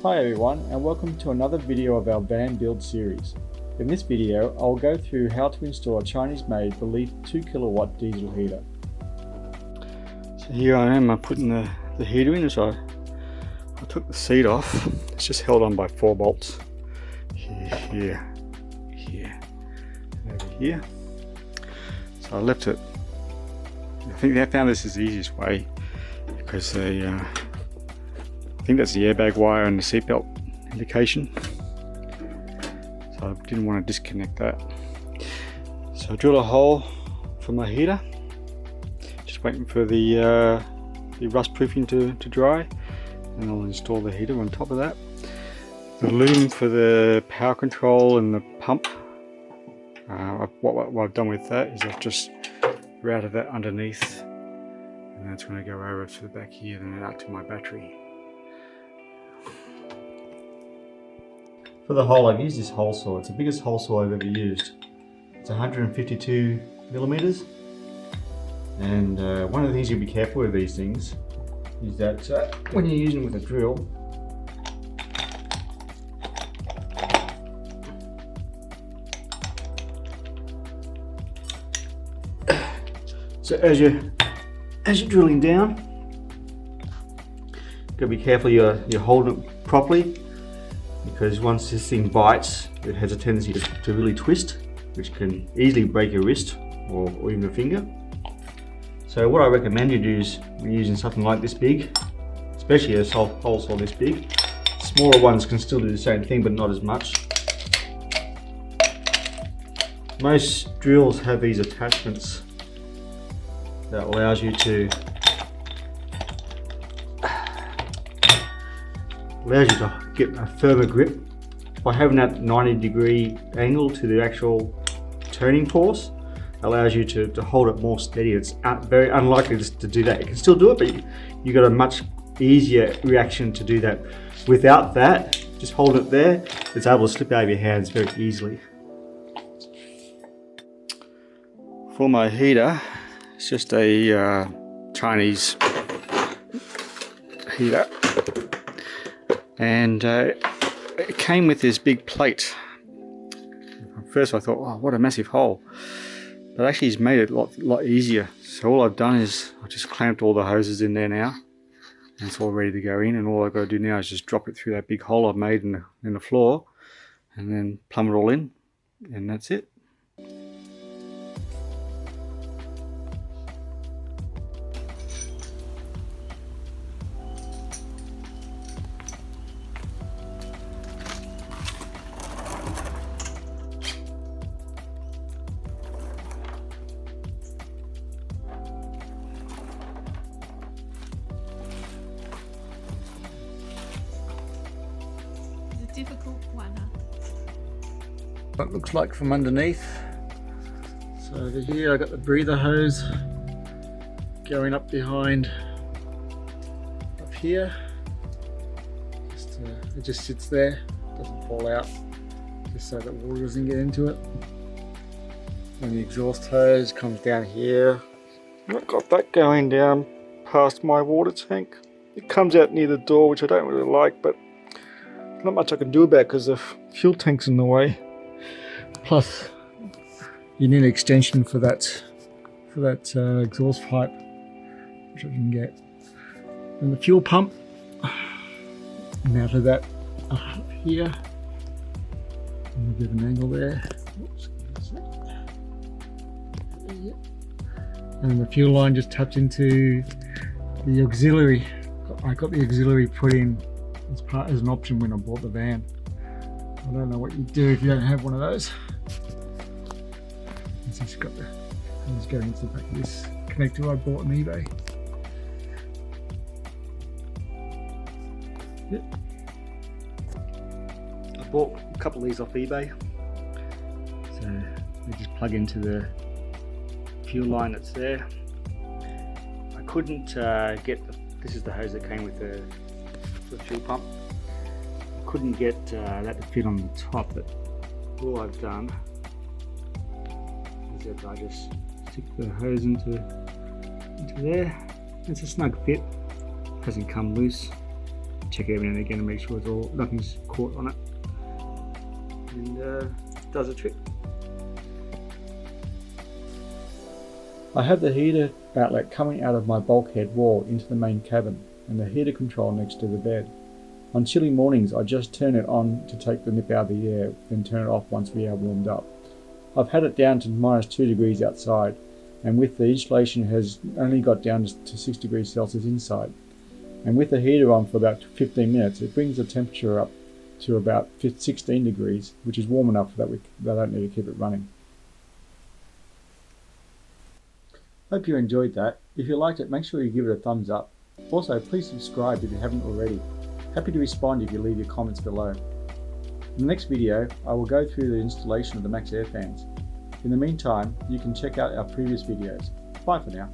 Hi everyone, and welcome to another video of our van build series. In this video, I'll go through how to install a Chinese-made Belief 2 kilowatt diesel heater. So here I am, I'm putting the heater in. So I took the seat off. It's just held on by 4 bolts. Here, over here. So I left it. I think they found this is the easiest way because they, I think that's the airbag wire and the seatbelt indication. So I didn't want to disconnect that. So I drilled a hole for my heater. Just waiting for the rust proofing to dry, and I'll install the heater on top of that. The loom for the power control and the pump, what I've done with that is I've just routed that underneath, and that's going to go over to the back here and then out to my battery. For the hole, I've used this hole saw. It's the biggest hole saw I've ever used. It's 152 millimeters. And one of the things you'll be careful with these things is that when you're using it with a drill, so as you're drilling down, you've got to be careful you're holding it properly, because once this thing bites, it has a tendency to really twist, which can easily break your wrist or even a finger. So what I recommend you do is, when you're using something like this big, especially a hole saw this big, smaller ones can still do the same thing but not as much. Most drills have these attachments that allows you to get a firmer grip. By having that 90-degree angle to the actual turning force, allows you to hold it more steady. It's very unlikely to do that. You can still do it, but you got a much easier reaction to do that. Without that, just hold it there, it's able to slip out of your hands very easily. For my heater, it's just a Chinese heater, and it came with this big plate. At first I thought, oh, what a massive hole, but actually it's made it a lot easier. So all I've done is I just clamped all the hoses in there now, and it's all ready to go in, and all I've got to do now is just drop it through that big hole I've made in the floor, and then plumb it all in, and that's it. Difficult one, huh? What it looks like from underneath. So over here I got the breather hose going up behind up here. It just sits there, doesn't fall out, just so that water doesn't get into it. And the exhaust hose comes down here. I've got that going down past my water tank. It comes out near the door, which I don't really like, but not much I can do about it because the fuel tank's in the way. Plus, you need an extension for that exhaust pipe, which I can get. And the fuel pump, mounted that up here. And a bit of an angle there. Oops. And the fuel line just tapped into the auxiliary. I got the auxiliary put in as an option when I bought the van. I don't know what you do if you don't have one of those. It's just got it's going into the back of this connector I bought on eBay. Yep. I bought a couple of these off eBay. So they just plug into the fuel line that's there. I couldn't get this is the hose that came with the fuel pump. I couldn't get that to fit on the top, but all I've done is that I just stick the hose into there. It's a snug fit, hasn't come loose. check it every now and again and make sure it's all, nothing's caught on it. And does the trick. I have the heater outlet coming out of my bulkhead wall into the main cabin and the heater control next to the bed. On chilly mornings I just turn it on to take the nip out of the air, then turn it off once we are warmed up. I've had it down to -2 degrees outside, and with the insulation has only got down to 6 degrees Celsius inside. And with the heater on for about 15 minutes it brings the temperature up to about 16 degrees, which is warm enough that I don't need to keep it running. Hope you enjoyed that. If you liked it, make sure you give it a thumbs up. Also, please subscribe if you haven't already. Happy to respond if you leave your comments below. In the next video, I will go through the installation of the Max Air fans. In the meantime, you can check out our previous videos. Bye for now.